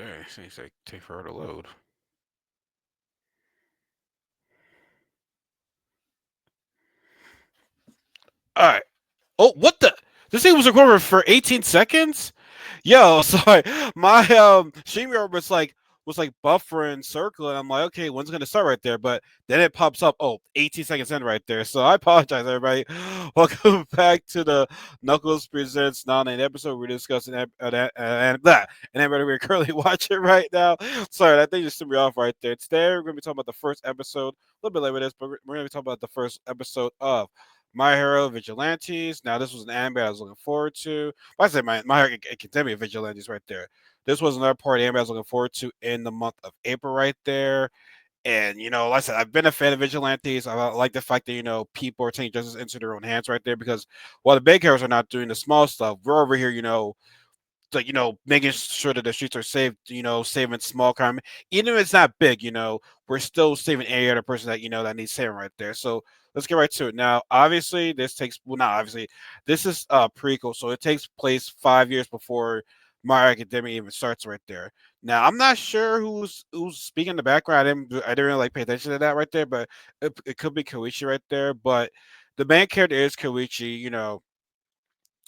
Dang, seems like take forever to load. All right. Oh, what the? This thing was recorded for 18 seconds? Yo, sorry. My streamer was like buffering, circling. I'm like, okay, when's it gonna start right there? But then it pops up, oh, 18 seconds in right there. So I apologize, everybody. Welcome back to the Knuckles Presents Nani episode. We're discussing and everybody we're currently watching right now. Sorry, that thing just threw me off right there. Today we're gonna be talking about the first episode, a little bit later with this, but we're gonna be talking about the first episode of my Hero Vigilantes. Now, this was an anime I was looking forward to. Well, I said My Hero Academia Vigilantes right there. This was another part of anime I was looking forward to in the month of April right there. And, like I said, I've been a fan of Vigilantes. I like the fact that, people are taking justice into their own hands right there because while the big heroes are not doing the small stuff, we're over here, like making sure that the streets are safe, saving small crime, even if it's not big, we're still saving any other person that that needs saving right there. So let's get right to it. Now, obviously, this takes well, not obviously, this is a prequel, so it takes place 5 years before My Academia even starts right there. Now, I'm not sure who's speaking in the background. I didn't really like pay attention to that right there, but it could be Koichi right there. But the main character is Koichi.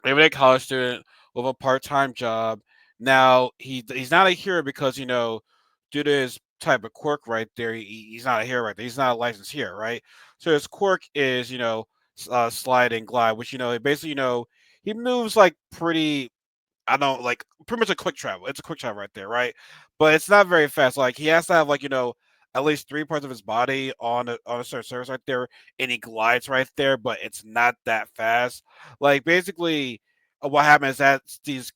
Everyday college student with a part-time job. Now he's not a hero because due to his type of quirk right there, he's not a hero right there. He's not a licensed hero, right? So his quirk is slide and glide, which basically he moves like pretty. I don't like pretty much a quick travel. It's a quick travel right there, right? But it's not very fast. Like he has to have like at least three parts of his body on a certain surface right there, and he glides right there. But it's not that fast. Like basically, what happened is that these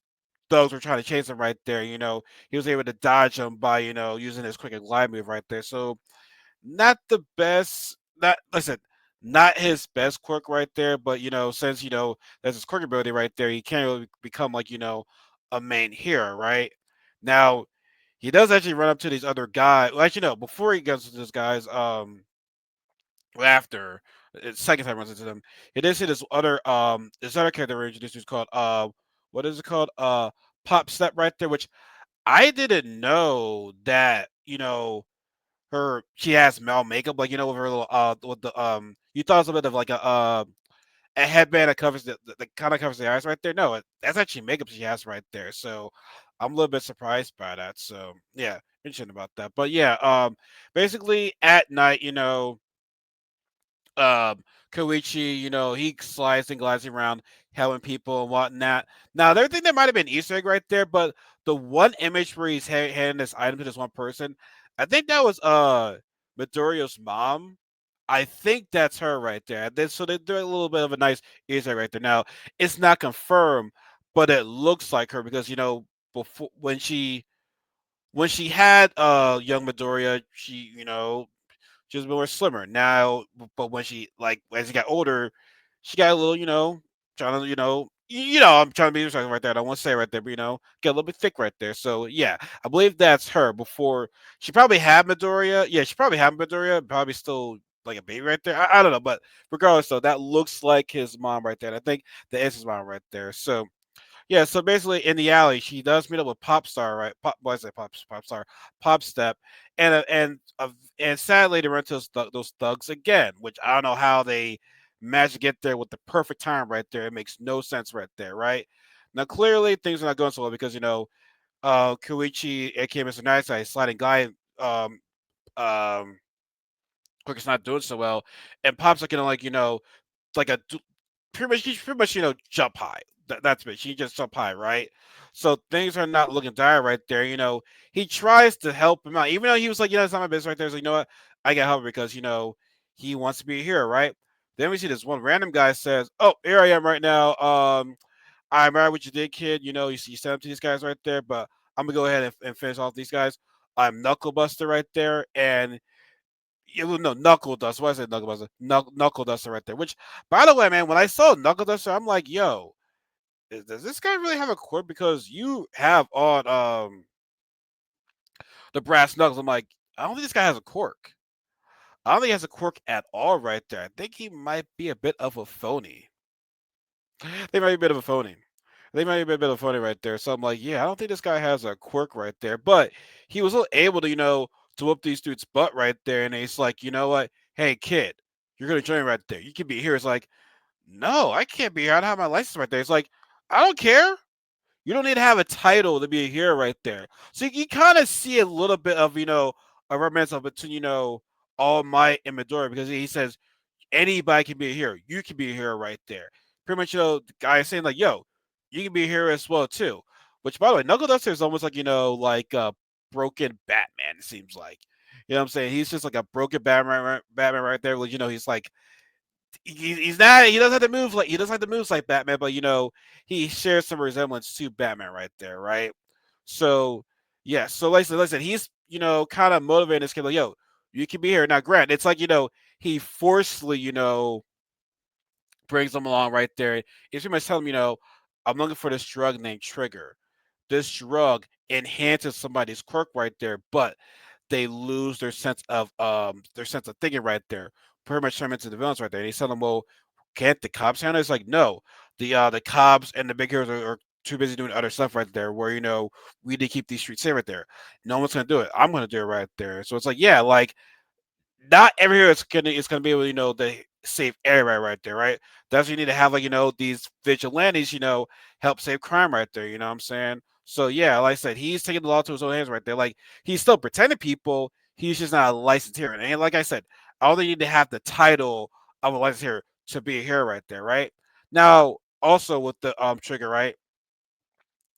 thugs were trying to chase him right there. He was able to dodge them by using his quick and glide move right there. So not the best. Not listen, not his best quirk right there. But since that's his quirk ability right there, he can't really become like a main hero, right? Now he does actually run up to these other guys. Well, actually, no. Before he gets to this guys, after second time runs into them, he did see this other character we introduced who's called what is it called Pop Step right there, which I didn't know that she has male makeup, like with her little with the you thought it was a bit of like a headband that covers that kind of covers the eyes right there. No, that's actually makeup she has right there. So I'm a little bit surprised by that. So yeah, interesting about that. But yeah, basically at night, um Koichi, he slides and glides around helping people and whatnot. Now, the other thing that might have been Easter egg right there, but the one image where he's handing this item to this one person, I think that was Midoriya's mom. I think that's her right there. So they're doing a little bit of a nice Easter egg right there. Now, it's not confirmed, but it looks like her because before when she had young Midoriya, she was more slimmer now, but when she like as she got older, she got a little, trying to, I'm trying to be respectful right there. I don't want to say right there, but get a little bit thick right there. So yeah, I believe that's her. Before she probably had Midoriya. Yeah, she probably had Midoriya. Probably still like a baby right there. I don't know, but regardless, though, that looks like his mom right there. And I think that is his mom right there. So yeah, so basically in the alley, she does meet up with Popstar, right? What I say, Popstar, Popstep, and sadly they run into those thugs again, which I don't know how they managed to get there with the perfect time right there. It makes no sense right there, right? Now clearly things are not going so well because Koichi, aka Mr. Nightside, sliding guy, um, quick is not doing so well, and Pop's like like a pretty much she's pretty much jump high. That's it. She just jump high, right? So things are not looking dire right there. He tries to help him out, even though he was like, it's not my business right there. He's like, you know what, I got help because he wants to be a hero, right? Then we see this one random guy says, "Oh, here I am right now. I admire what you did, kid. You sent up to these guys right there, but I'm gonna go ahead and finish off these guys. I'm Knuckle Buster right there, and no, Knuckle Duster. Why I said Knuckle Duster? Knuckle Duster right there. Which, by the way, man, when I saw Knuckle Duster, I'm like, yo, does this guy really have a quirk? Because you have on the brass knuckles. I'm like, I don't think this guy has a quirk. I don't think he has a quirk at all right there. I think he might be a bit of a phony. They might be a bit of a phony. They might be a bit of funny right there. So I'm like, yeah, I don't think this guy has a quirk right there. But he was still able to, to whoop these dudes' butt right there. And he's like, you know what? Hey, kid, you're gonna join right there. You can be here. It's like, no, I can't be here. I don't have my license right there. It's like, I don't care. You don't need to have a title to be a hero right there. So you kind of see a little bit of, a romance of between, All Might and Midori because he says anybody can be a hero. You can be a hero right there. Pretty much, the guy is saying like, yo, you can be a hero as well too. Which, by the way, Knuckle Duster is almost like, like a broken Batman. It seems like, what I'm saying. He's just like a broken Batman right there. Well, he's like he's not he doesn't have the moves like Batman, but he shares some resemblance to Batman right there, right? So yeah, so listen, he's kind of motivating this kid like, yo, you can be here now. Grant, it's like he forcefully brings him along right there. He's pretty much telling him, I'm looking for this drug named Trigger. This drug enhances somebody's quirk right there, but they lose their sense of thinking right there. Pretty much turn them into the villains right there. And he's telling them, well, can't the cops handle it? It's like, no, the cops and the big heroes are too busy doing other stuff right there. Where we need to keep these streets safe right there. No one's gonna do it. I'm gonna do it right there. So it's like, yeah, like not every hero is gonna be able to to save everybody right there, right? That's why you need to have like these vigilantes, help save crime right there. You know what I'm saying? So yeah, like I said, he's taking the law to his own hands right there. Like he's still protecting people. He's just not a licensed hero. And like I said, all they need to have the title of a licensed hero to be a hero right there, right? Now, also with the trigger, right?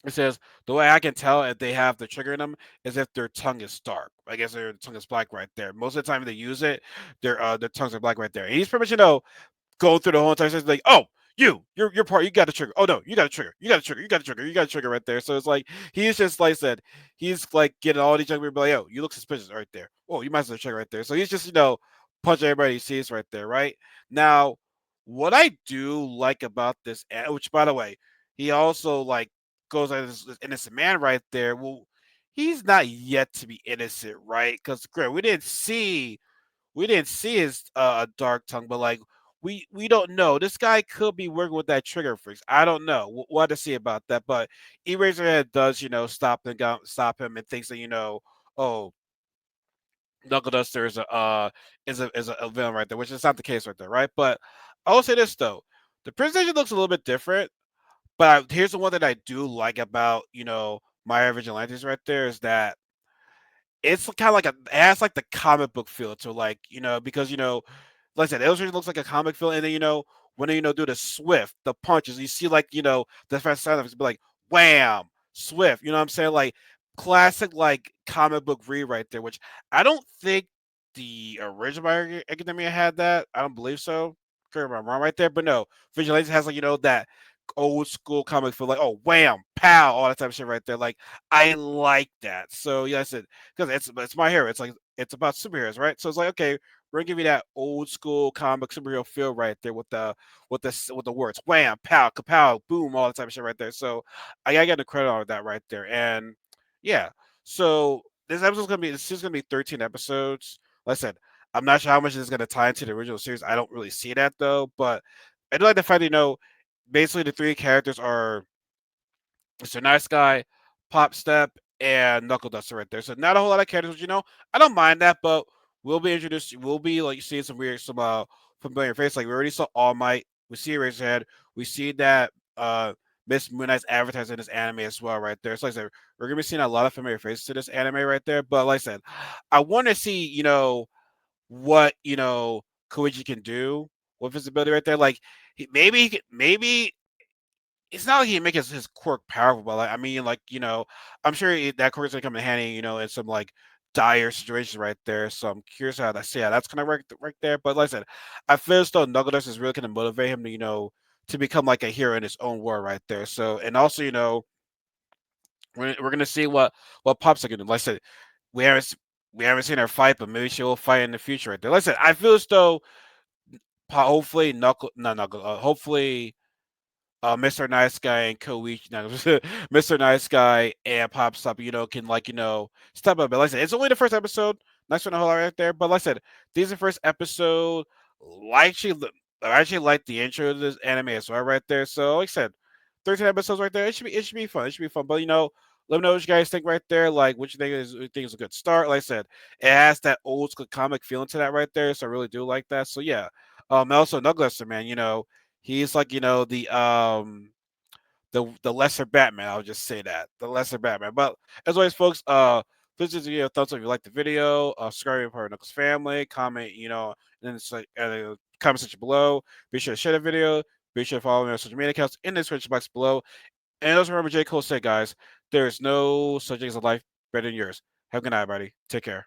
It says the way I can tell if they have the trigger in them is if their tongue is dark. I guess their tongue is black right there. Most of the time they use it, their tongues are black right there. And he's pretty much going through the whole entire session like, oh, you're part, you got a trigger. Oh no, you got a trigger, you got a trigger, you got a trigger, you got a trigger right there. So it's like he's just like I said, he's like getting all these young people like, yo, you look suspicious right there. Oh, you might have a trigger right there. So he's just punching everybody he sees right there, right? Now, what I do like about this, which by the way, he also like goes like this innocent man right there. Well, he's not yet to be innocent, right? Because great, we didn't see his dark tongue, but like we don't know. This guy could be working with that trigger freaks. I don't know. We'll have to see about that. But Eraserhead does, stop him and thinks that oh, Knuckle Duster is a villain right there, which is not the case right there, right? But I will say this though, the presentation looks a little bit different. But here's the one that I do like about My Vigilantes right there is that it's kind of like it has like the comic book feel to like because like I said, the illustration looks like a comic feel, and then when they do the swift, the punches, you see like the first sound effects be like wham, swift. You know what I'm saying? Like classic like comic book read right there, which I don't think the original Academia had that. I don't believe so. Correct me if I'm wrong right there, but no, Vigilante has like that old school comic feel, like oh wham, pow, all that type of shit right there. Like I like that. So yeah, I said because it's my hero. It's like it's about superheroes, right? So it's like okay, we're gonna give you that old school comic superhero feel right there with the words wham, pow, kapow, boom, all that type of shit right there. So I gotta get the credit on that right there. And yeah, so this is gonna be 13 episodes. Like I said, I'm not sure how much this is gonna tie into the original series. I don't really see that though, but I do like the fact that basically the three characters are Mr. Nice Guy, Pop Step, and Knuckle Duster right there. So not a whole lot of characters, but I don't mind that, but we'll be like seeing some familiar face. Like we already saw All Might, we see Eraserhead, we see that Miss Moon Knight's advertised in this anime as well, right there. So like I said, we're gonna be seeing a lot of familiar faces to this anime right there. But like I said, I want to see, what Koichi can do with his ability right there. Like maybe it's not like he can make his quirk powerful, but like I mean, like I'm sure that quirk's gonna come in handy, in some like dire situations right there. So I'm curious how that's gonna work right there. But like I said, I feel as though Knuckle Dust is really gonna motivate him to to become like a hero in his own world right there. So and also we're gonna see what Pop's gonna do. Like I said, we haven't s- we haven't seen her fight, but maybe she will fight in the future right there. Like I said, I feel as though hopefully hopefully Mr. Nice Guy and Koichi, no, Mr. Nice Guy and Pop Stop, can like step up. But like I said, it's only the first episode. Nice one, a whole lot right there. But like I said, this is the first episode. Like I actually like the intro to this anime as well, right there. So like I said, 13 episodes right there. It should be fun. It should be fun. But let me know what you guys think right there. Like, what you think is a good start. Like I said, it has that old school comic feeling to that right there. So I really do like that. So yeah. Also Douglas, man, he's like, the lesser Batman. I'll just say that, the lesser Batman. But as always, folks, please just give a thumbs up if you like the video. Subscribe for our Knuckles family. Comment, in the comment section below. Be sure to share the video. Be sure to follow me on social media accounts in the description box below. And also remember, J. Cole said, guys, there is no such thing as a life better than yours. Have a good night, everybody. Take care.